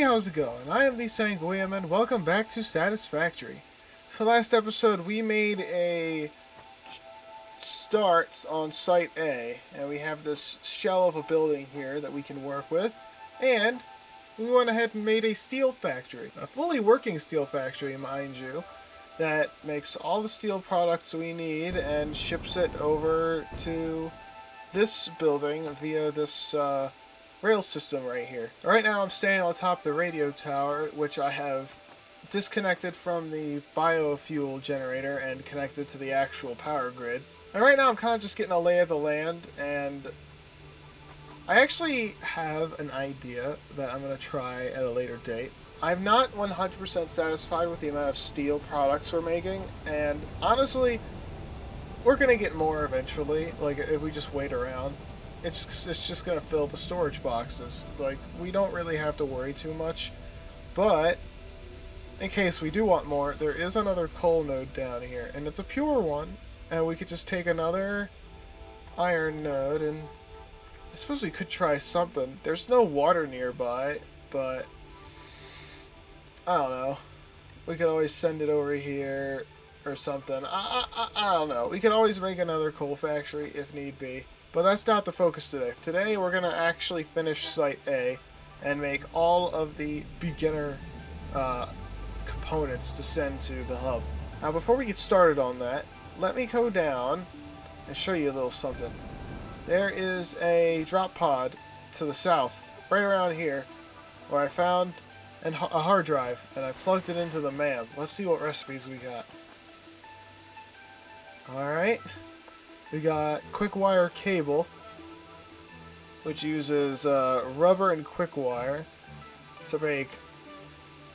Hey, how's it going? I am the Sanguiem, and welcome back to Satisfactory. So last episode we made a start on Site A, and we have this shell of a building here that we can work with, and we went ahead and made a steel factory. A fully working steel factory, mind you, that makes all the steel products we need and ships it over to this building via this rail system right here. Right now I'm standing on top of the radio tower, which I have disconnected from the biofuel generator and connected to the actual power grid. And right now I'm kind of just getting a lay of the land, and I actually have an idea that I'm going to try at a later date. I'm not 100% satisfied with the amount of steel products we're making, and honestly, we're going to get more eventually, like if we just wait around. It's just going to fill the storage boxes. Like, we don't really have to worry too much. But, in case we do want more, there is another coal node down here. And it's a pure one. And we could just take another iron node. And I suppose we could try something. There's no water nearby. But, I don't know. We could always send it over here or something. I don't know. We could always make another coal factory if need be. But that's not the focus today. Today we're going to actually finish Site A and make all of the beginner components to send to the hub. Now before we get started on that, let me go down and show you a little something. There is a drop pod to the south, right around here, where I found a hard drive and I plugged it into the MAM. Let's see what recipes we got. Alright. We got quick wire cable, which uses rubber and quick wire to make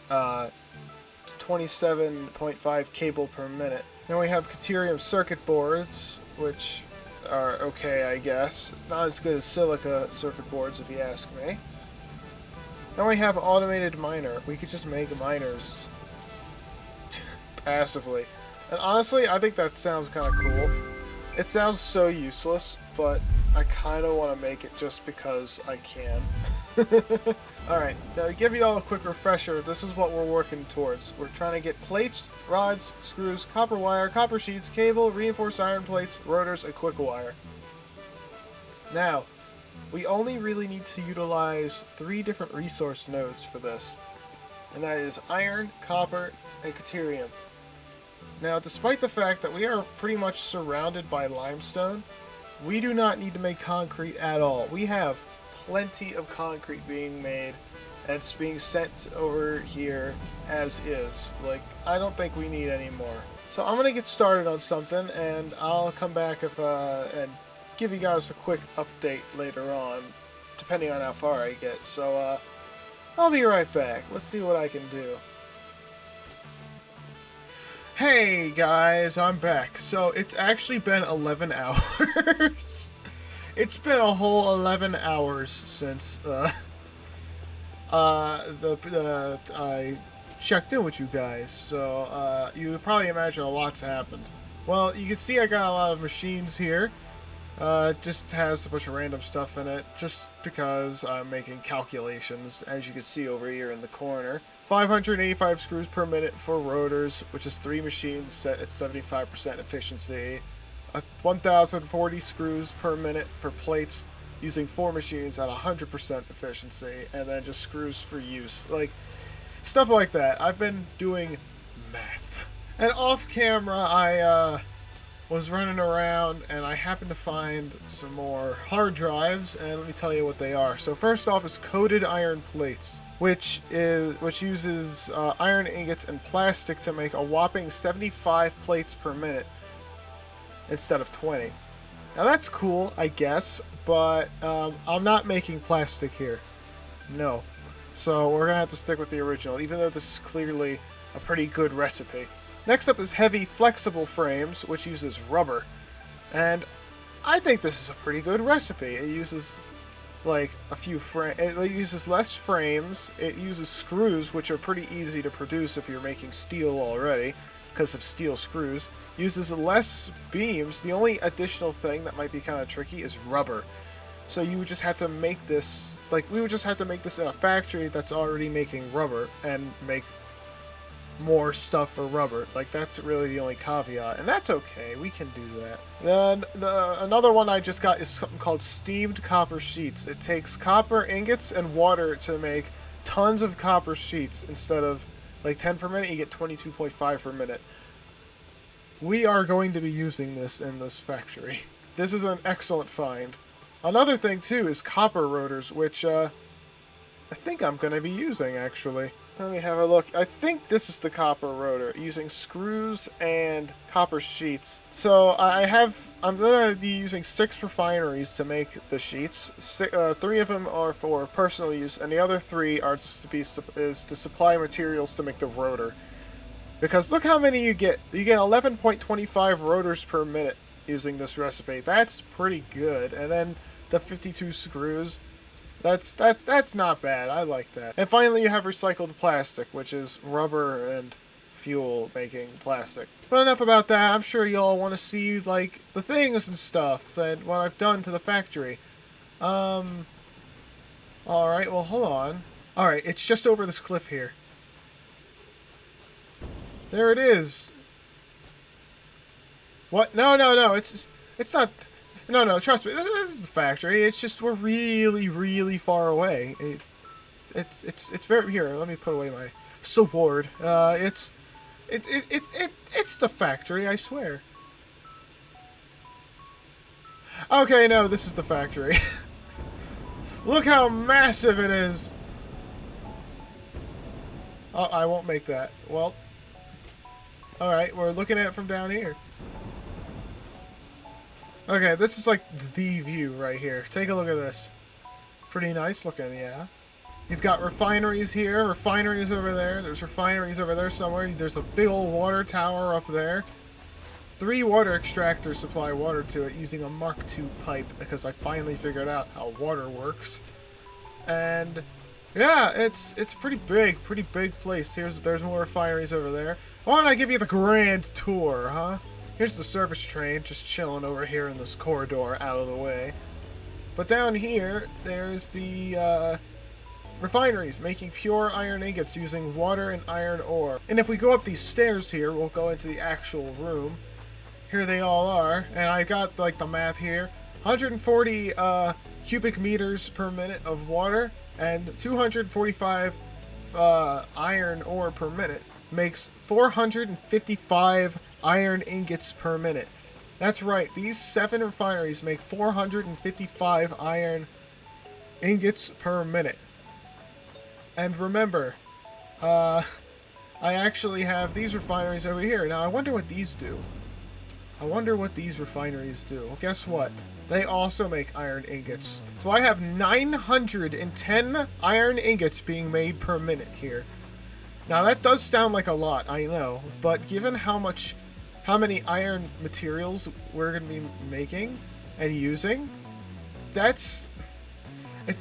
27.5 cable per minute. Then we have Caterium circuit boards, which are okay, I guess. It's not as good as silica circuit boards, if you ask me. Then we have automated miner. We could just make miners passively. And honestly, I think that sounds kind of cool. It sounds so useless, but I kind of want to make it just because I can. Alright, to give you all a quick refresher, this is what we're working towards. We're trying to get plates, rods, screws, copper wire, copper sheets, cable, reinforced iron plates, rotors, and quick wire. Now, we only really need to utilize 3 different resource nodes for this. And that is iron, copper, and caterium. Now, despite the fact that we are pretty much surrounded by limestone, we do not need to make concrete at all. We have plenty of concrete being made, and it's being sent over here as is. Like, I don't think we need any more. So I'm going to get started on something, and I'll come back and give you guys a quick update later on, depending on how far I get. So, I'll be right back. Let's see what I can do. Hey guys, I'm back. So it's actually been 11 hours. It's been a whole 11 hours since I checked in with you guys. So you would probably imagine a lot's happened. Well, you can see I got a lot of machines here. It just has a bunch of random stuff in it, just because I'm making calculations, as you can see over here in the corner. 585 screws per minute for rotors, which is 3 machines set at 75% efficiency. 1,040 screws per minute for plates, using 4 machines at 100% efficiency, and then just screws for use. Like, stuff like that. I've been doing math. And off camera, I, was running around and I happened to find some more hard drives, and let me tell you what they are. So first off is coated iron plates, which uses iron ingots and plastic to make a whopping 75 plates per minute instead of 20. Now that's cool, I guess, but I'm not making plastic here. No. So we're gonna have to stick with the original, even though this is clearly a pretty good recipe. Next up is heavy flexible frames, which uses rubber. And I think this is a pretty good recipe. It uses like a few it uses less frames. It uses screws, which are pretty easy to produce if you're making steel already, because of steel screws. Uses less beams. The only additional thing that might be kind of tricky is rubber. So you would just have to make this, like, we would just have to make this in a factory that's already making rubber and make more stuff for rubber. Like, that's really the only caveat, and that's okay. We can do that. Then another one I just got is something called steamed copper sheets. It takes copper ingots and water to make tons of copper sheets. Instead of like 10 per minute, you get 22.5 per minute. We are going to be using this in this factory. This is an excellent find. Another thing too is copper rotors, which I think I'm going to be using actually. Let me have a look. I think this is the copper rotor, using screws and copper sheets. So I'm going to be using 6 refineries to make the sheets. 3 of them are for personal use, and the other 3 are just to supply materials to make the rotor. Because look how many you get. You get 11.25 rotors per minute using this recipe. That's pretty good. And then the 52 screws. That's not bad. I like that. And finally, you have recycled plastic, which is rubber and fuel making plastic. But enough about that. I'm sure y'all want to see like the things and stuff and what I've done to the factory. All right. Well, hold on. All right. It's just over this cliff here. There it is. What? No. It's not. No, trust me. This is the factory. It's just we're really, really far away. It's very here. Let me put away my sword. It's the factory. I swear. Okay, no, this is the factory. Look how massive it is. Oh, I won't make that. Well, all right. We're looking at it from down here. Okay, this is like the view right here. Take a look at this. Pretty nice looking, yeah. You've got refineries here, refineries over there. There's refineries over there somewhere. There's a big old water tower up there. 3 water extractors supply water to it using a Mark II pipe because I finally figured out how water works. And yeah, it's pretty big place. There's more refineries over there. Why don't I give you the grand tour, huh? Here's the service train, just chilling over here in this corridor out of the way. But down here, there's the refineries making pure iron ingots using water and iron ore. And if we go up these stairs here, we'll go into the actual room. Here they all are, and I got like the math here. 140 cubic meters per minute of water and 245 iron ore per minute makes 455 iron ingots per minute. That's right, these 7 refineries make 455 iron ingots per minute. And remember, I actually have these refineries over here. Now I wonder what these do. I wonder what these refineries do. Well, guess what? They also make iron ingots. So I have 910 iron ingots being made per minute here. Now that does sound like a lot, I know, but given how many iron materials we're going to be making and using, it's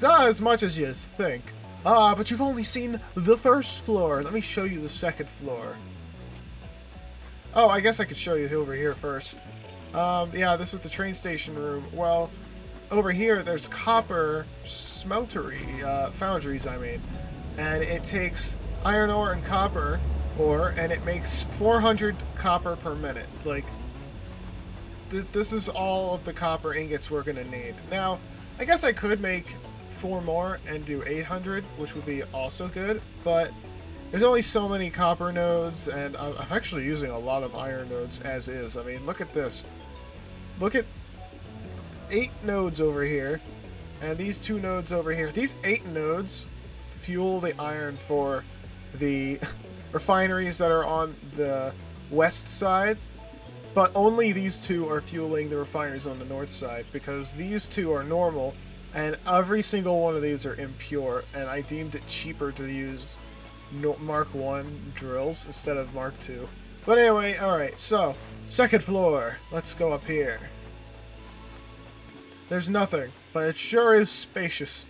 not as much as you think. But you've only seen the first floor. Let me show you the second floor. Oh, I guess I could show you over here first. Yeah, this is the train station room. Well, over here there's copper smeltery, foundries, I mean. And it takes iron ore and copper ore, and it makes 400 copper per minute. Like, this is all of the copper ingots we're gonna need. Now, I guess I could make 4 more and do 800, which would be also good, but there's only so many copper nodes, and I'm actually using a lot of iron nodes as is. I mean, look at this. Look at 8 nodes over here, and these 2 nodes over here. These 8 nodes fuel the iron for the refineries that are on the west side, but only these 2 are fueling the refineries on the north side, because these 2 are normal, and every single one of these are impure, and I deemed it cheaper to use Mark I drills instead of Mark II. But anyway, alright, so, second floor. Let's go up here. There's nothing, but it sure is spacious.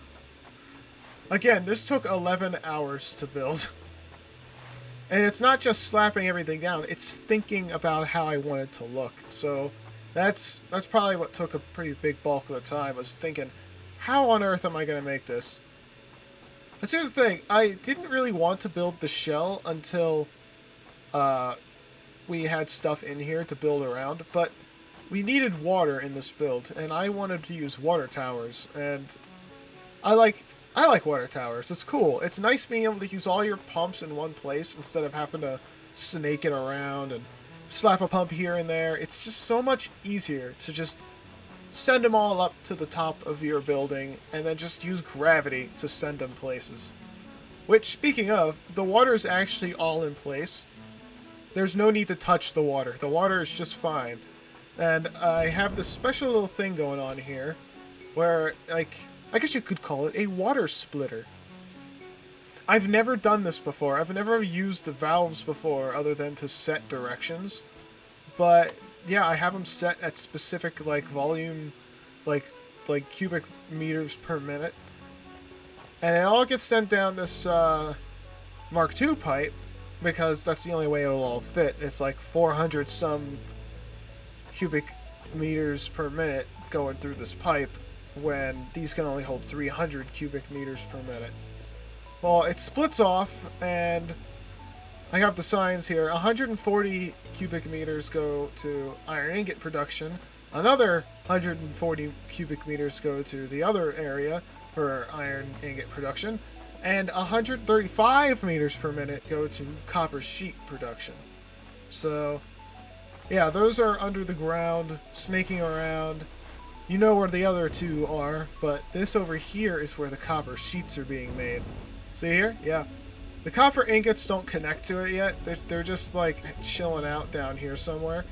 Again, this took 11 hours to build. And it's not just slapping everything down, it's thinking about how I want it to look. So that's probably what took a pretty big bulk of the time, was thinking, how on earth am I going to make this? But here's the thing. I didn't really want to build the shell until we had stuff in here to build around, but we needed water in this build, and I wanted to use water towers, and I like water towers. It's cool. It's nice being able to use all your pumps in one place instead of having to snake it around and slap a pump here and there. It's just so much easier to just send them all up to the top of your building and then just use gravity to send them places. Which, speaking of, the water is actually all in place. There's no need to touch the water. The water is just fine. And I have this special little thing going on here where, like, I guess you could call it a water splitter. I've never done this before. I've never used the valves before other than to set directions. But yeah, I have them set at specific like volume, like cubic meters per minute. And it all gets sent down this Mark II pipe because that's the only way it'll all fit. It's like 400 some cubic meters per minute going through this pipe when these can only hold 300 cubic meters per minute. Well, it splits off, and I have the signs here. 140 cubic meters go to iron ingot production. Another 140 cubic meters go to the other area for iron ingot production. And 135 meters per minute go to copper sheet production. So, yeah, those are under the ground, snaking around. You know where the other two are, but this over here is where the copper sheets are being made. See here? Yeah. The copper ingots don't connect to it yet. They're just like chilling out down here somewhere.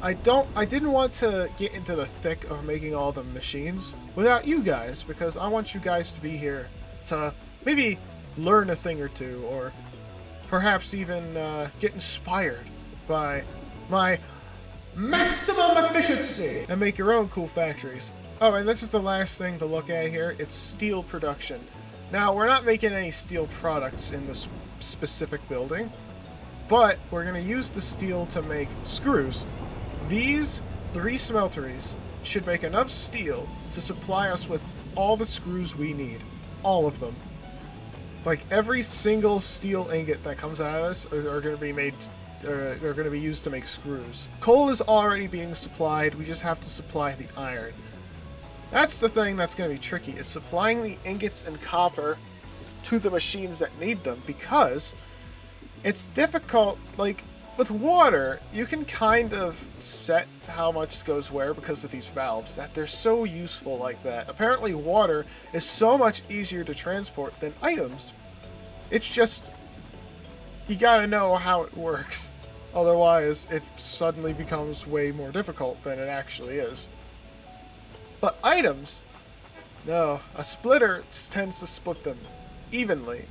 I didn't want to get into the thick of making all the machines without you guys, because I want you guys to be here to maybe learn a thing or two, or perhaps even get inspired by my maximum efficiency and make your own cool factories. Oh, and this is the last thing to look at here. It's steel production. Now, we're not making any steel products in this specific building, but we're going to use the steel to make screws. These 3 smelteries should make enough steel to supply us with all the screws we need. All of them. Like, every single steel ingot that comes out of this are going to be made... are going to be used to make screws. Coal is already being supplied, we just have to supply the iron. That's the thing that's going to be tricky, is supplying the ingots and copper to the machines that need them, because it's difficult. Like, with water, you can kind of set how much goes where because of these valves, that they're so useful like that. Apparently water is so much easier to transport than items. It's just... you gotta know how it works. Otherwise, it suddenly becomes way more difficult than it actually is. But items, no. A splitter tends to split them evenly.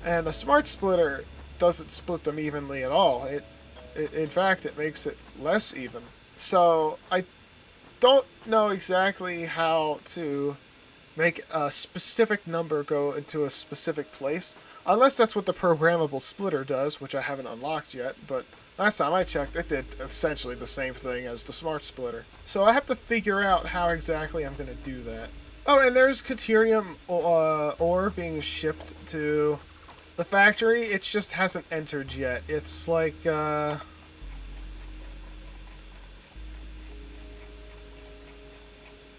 And a smart splitter doesn't split them evenly at all. In fact, it makes it less even. So, I don't know exactly how to make a specific number go into a specific place. Unless that's what the programmable splitter does, which I haven't unlocked yet, but last time I checked, it did essentially the same thing as the smart splitter. So I have to figure out how exactly I'm going to do that. Oh, and there's Caterium ore being shipped to the factory. It just hasn't entered yet. It's like, over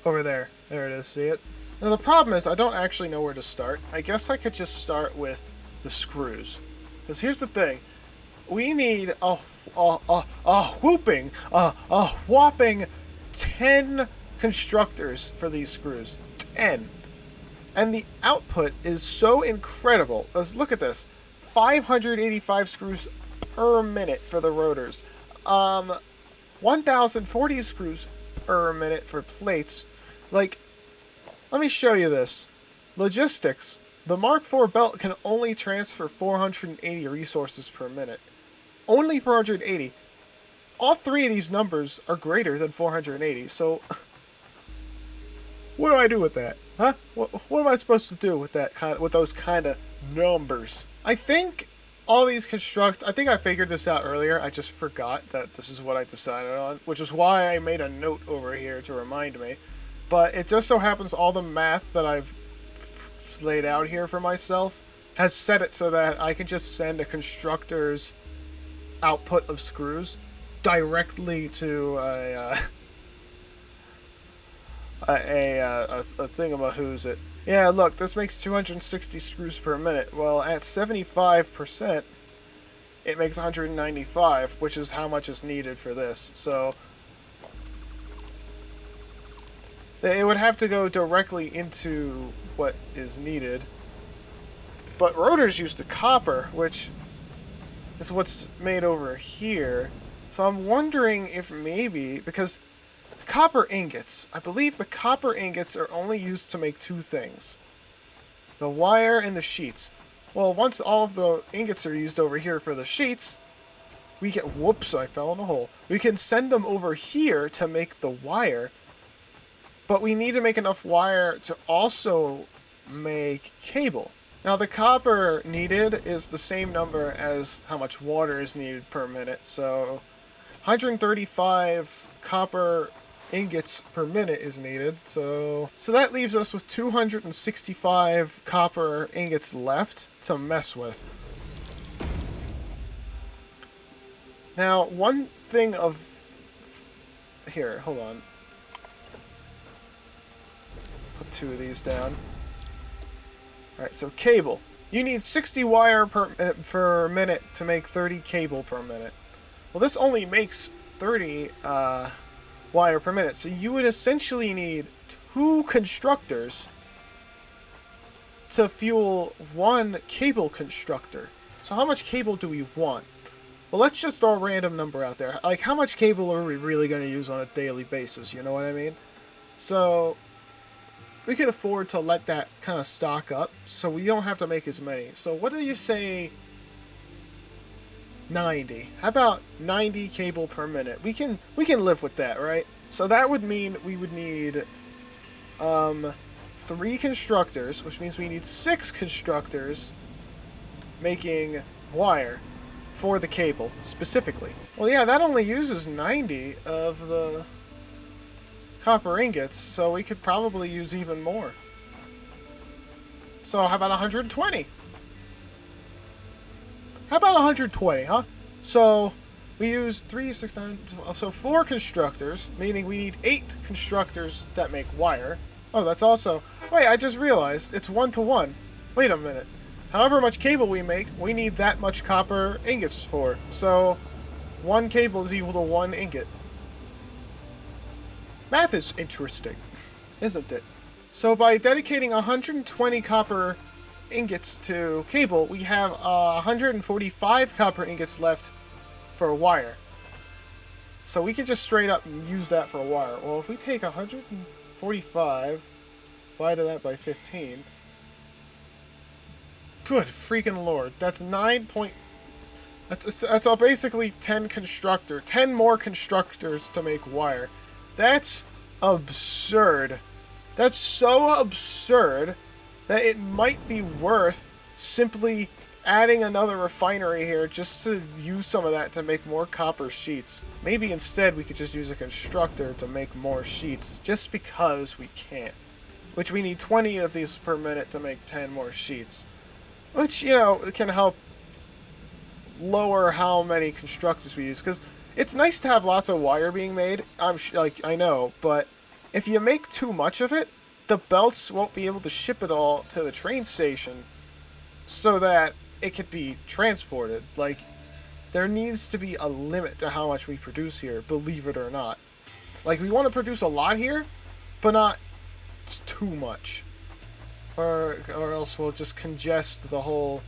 there. There it is, see it? Now the problem is I don't actually know where to start. I guess I could just start with the screws. Because here's the thing. We need a whopping 10 constructors for these screws. 10. And the output is so incredible. Let's look at this. 585 screws per minute for the rotors. 1040 screws per minute for plates. Like, let me show you this. Logistics. The Mark IV belt can only transfer 480 resources per minute. Only 480. All 3 of these numbers are greater than 480, so... what do I do with that? Huh? What am I supposed to do with that with those kind of numbers? I think all these I think I figured this out earlier. I just forgot that this is what I decided on, which is why I made a note over here to remind me. But it just so happens all the math that I've laid out here for myself has set it so that I can just send a constructor's output of screws directly to a thingamahoo's. Yeah, look, this makes 260 screws per minute. Well, at 75%, it makes 195, which is how much is needed for this. So it would have to go directly into what is needed. But rotors use the copper, which is what's made over here. So I'm wondering if maybe, because copper ingots, I believe the copper ingots are only used to make two things: the wire and the sheets. Well, once all of the ingots are used over here for the sheets, we can, whoops, I fell in a hole. We can send them over here to make the wire, but we need to make enough wire to also make cable. Now, the copper needed is the same number as how much water is needed per minute, so 135 copper ingots per minute is needed, so that leaves us with 265 copper ingots left to mess with. Now, one thing of... Here, hold on. Put 2 of these down. Alright, so cable. You need 60 wire per minute to make 30 cable per minute. Well, this only makes 30 wire per minute, so you would essentially need 2 constructors to fuel 1 cable constructor. So how much cable do we want? Well, let's just throw a random number out there. Like, how much cable are we really going to use on a daily basis, you know what I mean? So we could afford to let that kind of stock up, so we don't have to make as many. So what do you say? 90. How about 90 cable per minute? We can live with that, right? So that would mean we would need 3 constructors, which means we need 6 constructors making wire for the cable specifically. Well, yeah, that only uses 90 of the copper ingots, so we could probably use even more. So how about 120? How about 120, huh? So we use 3, 6, 9, 12, so 4 constructors, meaning we need 8 constructors that make wire. Oh, that's also... Wait, I just realized it's 1-to-1. Wait a minute. However much cable we make, we need that much copper ingots for. So 1 cable is equal to 1 ingot. Math is interesting, isn't it? So by dedicating 120 copper ingots to cable, we have 145 copper ingots left for a wire. So we can just straight up use that for a wire. Well, if we take 145, divided that by 15, good freaking lord, that's 9 point... That's all basically 10 more constructors to make wire. That's absurd. That's so absurd that it might be worth simply adding another refinery here just to use some of that to make more copper sheets. Maybe instead we could just use a constructor to make more sheets, just because we can. Which we need 20 of these per minute to make 10 more sheets. Which, you know, can help lower how many constructors we use, because it's nice to have lots of wire being made, I know, but if you make too much of it, the belts won't be able to ship it all to the train station so that it could be transported. Like, there needs to be a limit to how much we produce here, believe it or not. Like, we want to produce a lot here, but not too much. Or else we'll just congest the whole,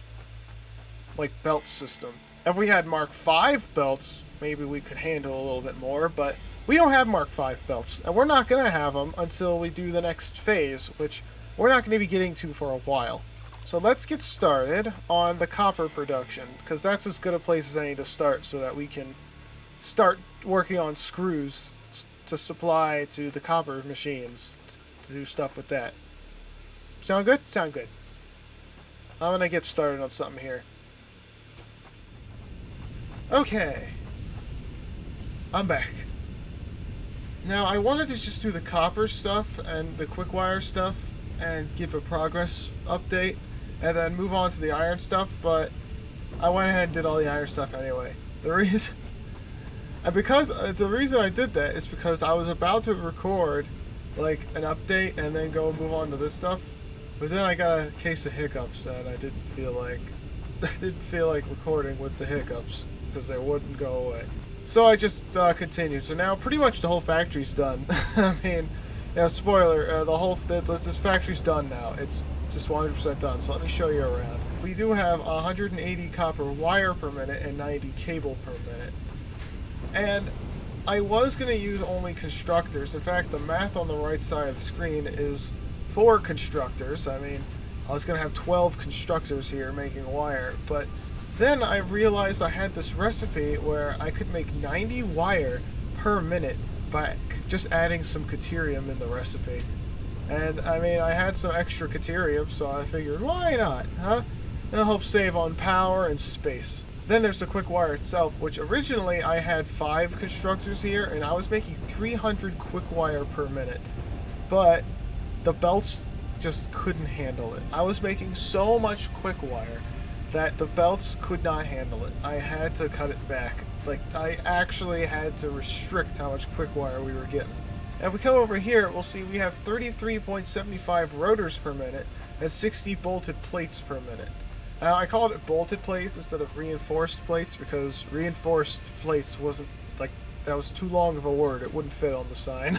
like, belt system. If we had Mark V belts, maybe we could handle a little bit more, but we don't have Mark V belts, and we're not going to have them until we do the next phase, which we're not going to be getting to for a while. So let's get started on the copper production, because that's as good a place as any to start, so that we can start working on screws to supply to the copper machines to do stuff with that. Sound good? Sound good. I'm going to get started on something here. Okay. I'm back. Now, I wanted to just do the copper stuff and the quick wire stuff and give a progress update and then move on to the iron stuff, but I went ahead and did all the iron stuff anyway. The reason I did that is because I was about to record like an update and then go move on to this stuff, but then I got a case of hiccups and I didn't feel like recording with the hiccups because they wouldn't go away. So I just continued. So now pretty much the whole factory's done. I mean, yeah, spoiler, this factory's done now. It's just 100% done. So let me show you around. We do have 180 copper wire per minute and 90 cable per minute. And I was going to use only constructors. In fact, the math on the right side of the screen is 4 constructors. I mean, I was going to have 12 constructors here making wire, but then I realized I had this recipe where I could make 90 wire per minute by just adding some caterium in the recipe. And I mean, I had some extra caterium, so I figured, why not, huh? It'll help save on power and space. Then there's the quick wire itself, which originally I had 5 constructors here, and I was making 300 quick wire per minute. But the belts just couldn't handle it. I was making so much quick wire that the belts could not handle it. I had to cut it back. Like, I actually had to restrict how much quick wire we were getting. And if we come over here, we'll see we have 33.75 rotors per minute and 60 bolted plates per minute. Now, I called it bolted plates instead of reinforced plates because reinforced plates wasn't, like, that was too long of a word. It wouldn't fit on the sign.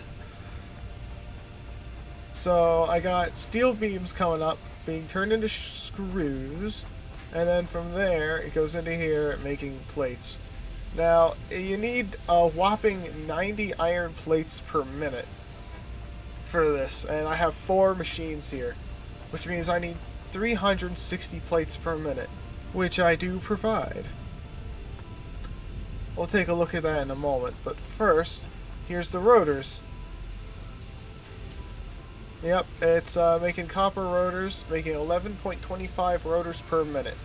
So I got steel beams coming up, being turned into screws, and then from there it goes into here making plates. Now, you need a whopping 90 iron plates per minute for this, and I have 4 machines here, which means I need 360 plates per minute, which I do provide. We'll take a look at that in a moment, but first, here's the rotors. Yep, it's making copper rotors, making 11.25 rotors per minute,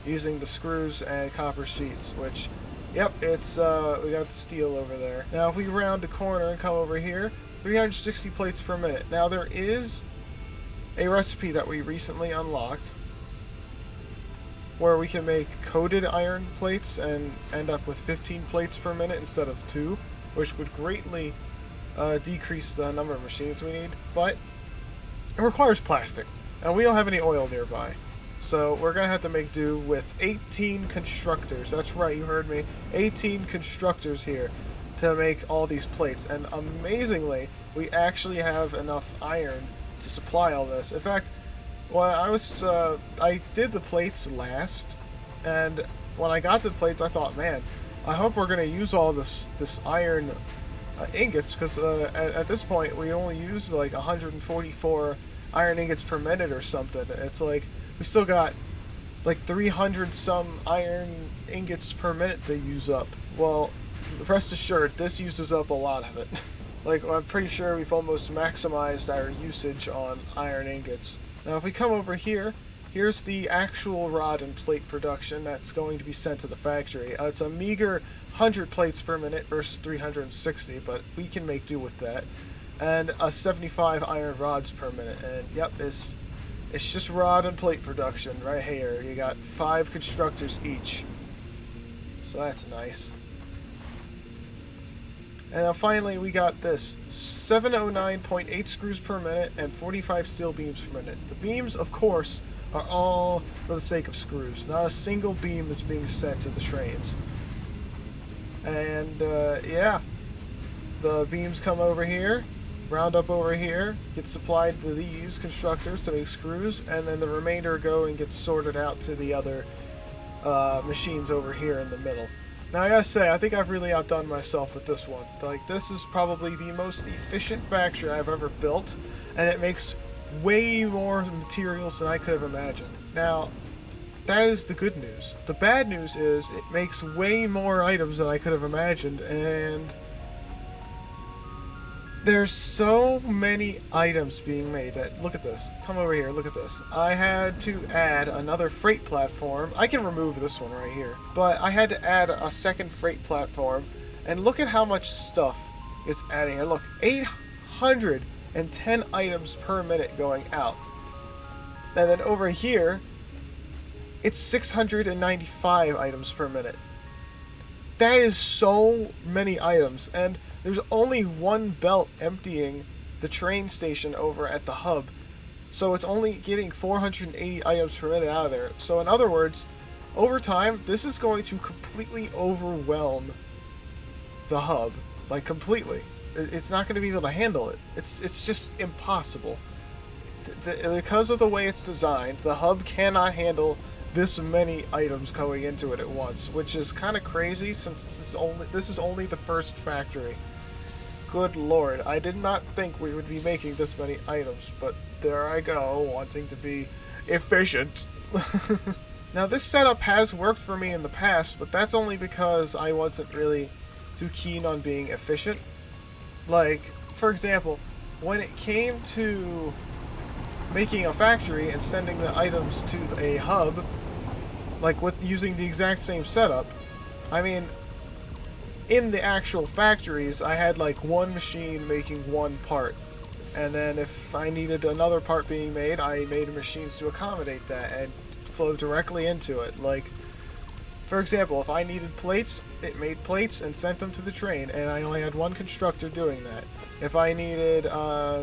using the screws and copper sheets, which, yep, it's, we got steel over there. Now, if we round the corner and come over here, 360 plates per minute. Now, there is a recipe that we recently unlocked where we can make coated iron plates and end up with 15 plates per minute instead of 2, which would greatly decrease the number of machines we need, but it requires plastic, and we don't have any oil nearby. So we're going to have to make do with 18 constructors. That's right, you heard me. 18 constructors here to make all these plates, and amazingly, we actually have enough iron to supply all this. In fact, when I did the plates last, and when I got to the plates, I thought, man, I hope we're going to use all this iron ingots, because at this point we only use like 144 iron ingots per minute or something. It's like we still got like 300 some iron ingots per minute to use up. Well, rest assured, this uses up a lot of it. Like, I'm pretty sure we've almost maximized our usage on iron ingots. Now, if we come over here, here's the actual rod and plate production that's going to be sent to the factory. It's a meager 100 plates per minute versus 360, but we can make do with that. And a 75 iron rods per minute. And yep, it's just rod and plate production right here. You got 5 constructors each. So that's nice. And then finally, we got this 709.8 screws per minute and 45 steel beams per minute. The beams, of course, are all for the sake of screws. Not a single beam is being sent to the trains. And, yeah, the beams come over here, round up over here, get supplied to these constructors to make screws, and then the remainder go and get sorted out to the other machines over here in the middle. Now, I gotta say, I think I've really outdone myself with this one. Like, this is probably the most efficient factory I've ever built, and it makes way more materials than I could have imagined. Now, that is the good news. The bad news is it makes way more items than I could have imagined, and there's so many items being made that, look at this, come over here, look at this. I had to add another freight platform. I can remove this one right here, but I had to add a second freight platform, and look at how much stuff it's adding here. Look, 810 items per minute going out. And then over here, it's 695 items per minute. That is so many items, and there's only one belt emptying the train station over at the hub. So it's only getting 480 items per minute out of there. So in other words, over time, this is going to completely overwhelm the hub. Like, completely. It's not going to be able to handle it. It's just impossible. Because of the way it's designed, the hub cannot handle this many items going into it at once, which is kind of crazy since this is only the first factory. Good lord, I did not think we would be making this many items, but there I go, wanting to be efficient. Now, this setup has worked for me in the past, but that's only because I wasn't really too keen on being efficient. Like, for example, when it came to making a factory and sending the items to a hub, like with using the exact same setup, I mean, in the actual factories, I had like one machine making one part. And then if I needed another part being made, I made machines to accommodate that and flow directly into it. Like, for example, if I needed plates, it made plates and sent them to the train, and I only had one constructor doing that. If I needed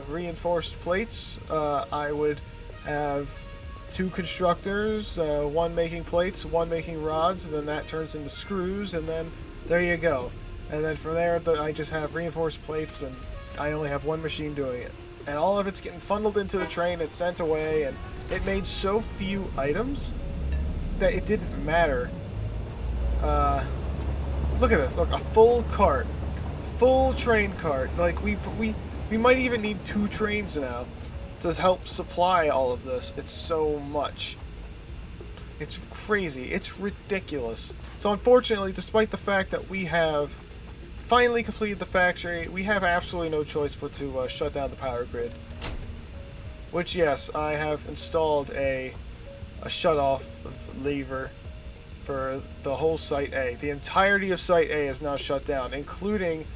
reinforced plates, I would have two constructors, one making plates, one making rods, and then that turns into screws, and then there you go. And then from there, I just have reinforced plates, and I only have one machine doing it. And all of it's getting funneled into the train, it's sent away, and it made so few items that it didn't matter. Look at this. Look, a full cart. Full train cart. Like, we might even need 2 trains now to help supply all of this. It's so much. It's crazy. It's ridiculous. So unfortunately, despite the fact that we have finally completed the factory, we have absolutely no choice but to shut down the power grid. Which, yes, I have installed a shut-off lever for the whole Site A. The entirety of Site A is now shut down, including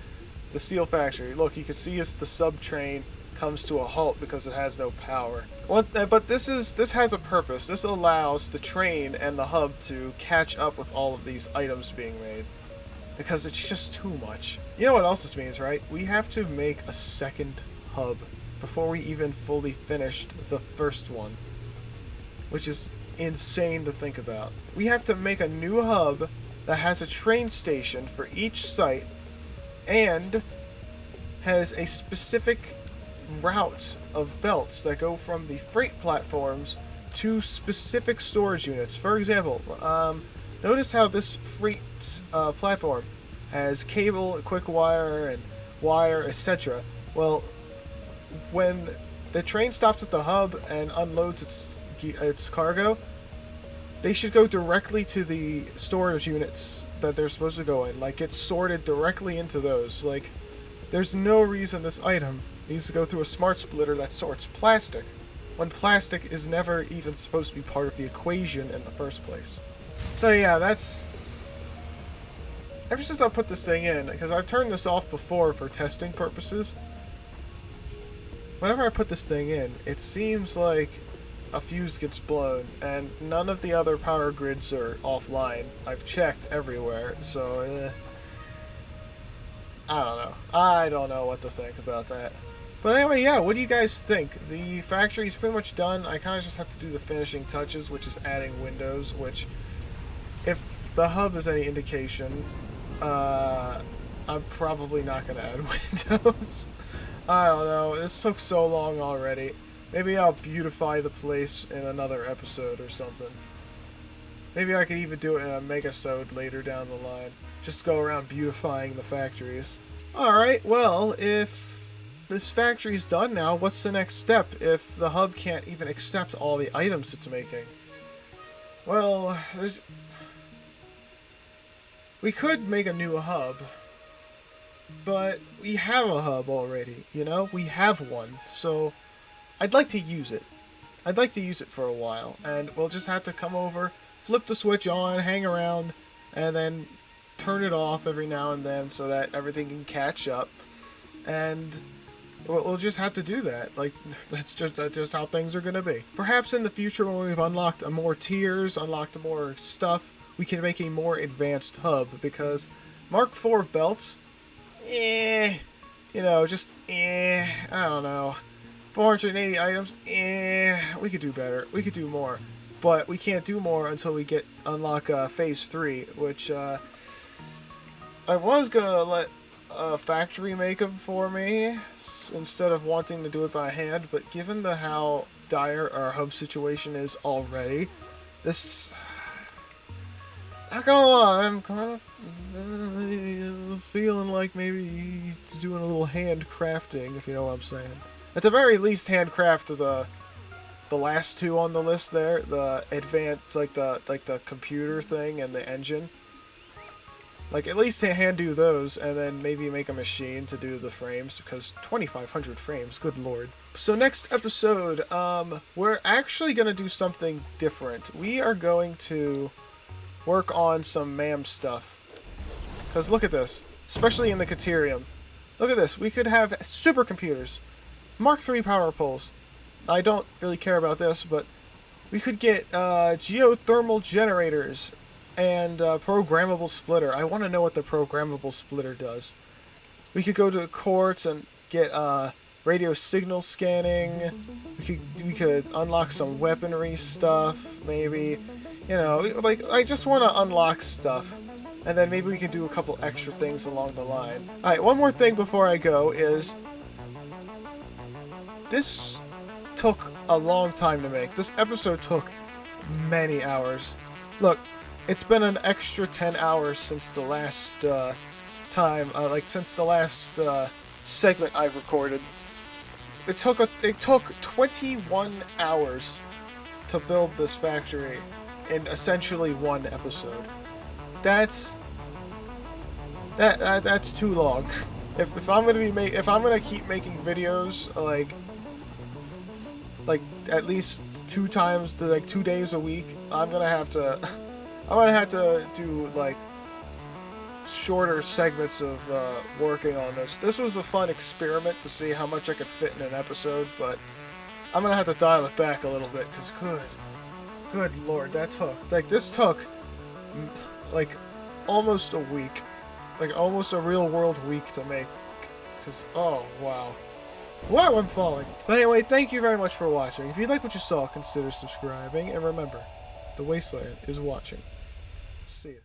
the steel factory. Look, you can see as the sub-train comes to a halt because it has no power. But this has a purpose. This allows the train and the hub to catch up with all of these items being made, because it's just too much. You know what else this means, right? We have to make a second hub before we even fully finished the first one, which is insane to think about. We have to make a new hub that has a train station for each site and has a specific route of belts that go from the freight platforms to specific storage units. For example, notice how this freight platform has cable, quick wire, and wire, etc. Well, when the train stops at the hub and unloads its cargo, they should go directly to the storage units that they're supposed to go in. Like, it's sorted directly into those. Like, there's no reason this item needs to go through a smart splitter that sorts plastic, when plastic is never even supposed to be part of the equation in the first place. So yeah, that's... Ever since I put this thing in, because I've turned this off before for testing purposes, whenever I put this thing in, it seems like a fuse gets blown, and none of the other power grids are offline. I've checked everywhere, so I don't know. I don't know what to think about that. But anyway, yeah, what do you guys think? The factory's pretty much done. I kind of just have to do the finishing touches, which is adding windows, which, if the hub is any indication, I'm probably not going to add windows. I don't know. This took so long already. Maybe I'll beautify the place in another episode or something. Maybe I could even do it in a megasode later down the line. Just go around beautifying the factories. Alright, well, if this factory's done now, what's the next step if the hub can't even accept all the items it's making? Well, we could make a new hub, but we have a hub already, you know? We have one, so I'd like to use it. I'd like to use it for a while, and we'll just have to come over, flip the switch on, hang around, and then turn it off every now and then so that everything can catch up. and we'll just have to do that. Like, that's just how things are going to be. Perhaps in the future, when we've unlocked more tiers, unlocked more stuff, we can make a more advanced hub, because Mark IV belts, I don't know. 480 items, we could do better. We could do more. But we can't do more until we unlock Phase 3, which I was going to let a factory make them for me instead of wanting to do it by hand, but given how dire our hub situation is already, this... Not gonna lie, I'm kind of feeling like maybe doing a little handcrafting, if you know what I'm saying. At the very least, handcraft the last two on the list there, the advanced, like the computer thing and the engine. Like, at least hand do those, and then maybe make a machine to do the frames, because 2,500 frames, good lord. So next episode, we're actually gonna do something different. We are going to work on some MAM stuff. Because look at this, especially in the Caterium. Look at this, we could have supercomputers, Mark III power poles. I don't really care about this, but we could get geothermal generators and programmable splitter. I want to know what the programmable splitter does. We could go to the courts and get radio signal scanning. We could unlock some weaponry stuff, maybe. You know, like, I just want to unlock stuff. And then maybe we can do a couple extra things along the line. Alright, one more thing before I go is... This took a long time to make. This episode took many hours. Look, it's been an extra 10 hours since the last since the last segment I've recorded. It took 21 hours to build this factory in essentially one episode. That's too long. If I'm gonna keep making videos like at least 2 days a week, I'm gonna have to do like shorter segments of working on this. This was a fun experiment to see how much I could fit in an episode, but I'm gonna have to dial it back a little bit, because good lord, this took like almost a week, like almost a real world week to make, because oh wow. Wow, I'm falling. But anyway, thank you very much for watching. If you like what you saw, consider subscribing, and remember, the Wasteland is watching. See ya.